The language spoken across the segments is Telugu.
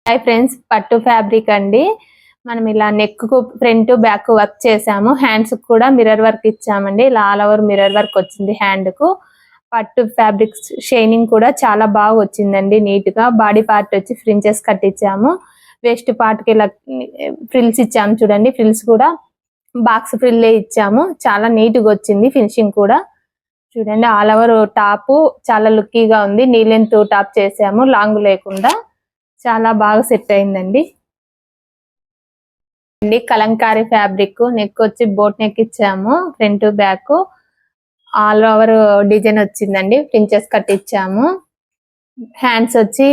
హాయ్ ఫ్రెండ్స్, పట్టు ఫ్యాబ్రిక్ అండి. మనం ఇలా నెక్ కు ఫ్రంట్ బ్యాక్ వర్క్ చేసాము. హ్యాండ్స్ కూడా మిర్రర్ వర్క్ ఇచ్చామండి. ఇలా ఆల్ ఓవర్ మిర్రర్ వర్క్ వచ్చింది హ్యాండ్ కు. పట్టు ఫ్యాబ్రిక్ షైనింగ్ కూడా చాలా బాగా వచ్చిందండి. నీట్ గా బాడీ పార్ట్ వచ్చి ఫ్రించెస్ కట్టించాము. వేస్ట్ పార్ట్ కి ఇలా ఫ్రిల్స్ ఇచ్చాము చూడండి. ఫ్రిల్స్ కూడా బాక్స్ ఫ్రిల్లే ఇచ్చాము. చాలా నీట్ గా వచ్చింది ఫినిషింగ్ కూడా. చూడండి, ఆల్ ఓవర్ టాప్ చాలా లుక్కీగా ఉంది. నీ లెంత్ టాప్ చేసాము, లాంగ్ లేకుండా. చాలా బాగా సెట్ అయిందండి. కలంకారీ ఫ్యాబ్రిక్ నెక్ వచ్చి బోట్ నెక్ ఇచ్చాము. Front back all over design వచ్చిందండి. ప్రించెస్ కట్టించాము. హ్యాండ్స్ వచ్చి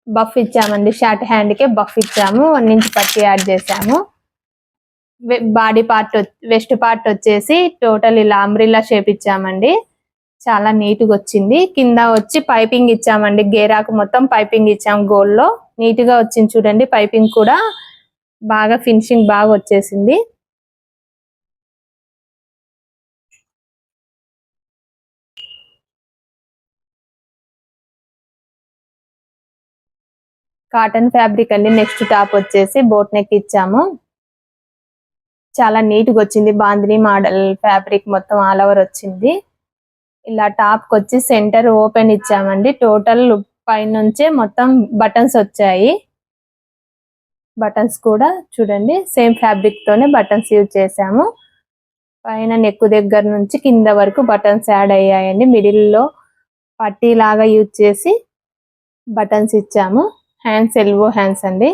బఫ్ ఇచ్చామండి. షార్ట్ హ్యాండ్ కే బఫ్ ఇచ్చాము. 1 ఇంచ్ పట్టి యాడ్ చేసాము. బాడీ పార్ట్ వెస్ట్ పార్ట్ వచ్చేసి టోటల్ ఇలా అంబ్రిల్లా షేప్ ఇచ్చామండి. చాలా నీట్ గా వచ్చింది. కింద వచ్చి పైపింగ్ ఇచ్చామండి. గేరాకు మొత్తం పైపింగ్ ఇచ్చాము గోల్డ్ లో. నీట్ గా వచ్చింది చూడండి. పైపింగ్ కూడా బాగా ఫినిషింగ్ బాగా వచ్చేసింది. కాటన్ ఫ్యాబ్రిక్ అండి. నెక్స్ట్ టాప్ వచ్చేసి బోట్ నెక్ ఇచ్చాము. చాలా నీట్ గా వచ్చింది. బాందిని మోడల్ ఫ్యాబ్రిక్ మొత్తం ఆల్ ఓవర్ వచ్చింది. ఇలా టాప్ కి వచ్చి సెంటర్ ఓపెన్ ఇచ్చామండి. టోటల్ పైనుంచే మొత్తం బటన్స్ వచ్చాయి. బటన్స్ కూడా చూడండి సేమ్ ఫ్యాబ్రిక్ తోనే బటన్స్ యూజ్ చేసాము. పైన నెక్ దగ్గర నుంచి కింద వరకు బటన్స్ యాడ్ అయ్యాయండి. మిడిల్ లో పట్టీ లాగా యూజ్ చేసి బటన్స్ ఇచ్చాము. హ్యాండ్స్ ఎల్బో హ్యాండ్స్ అండి.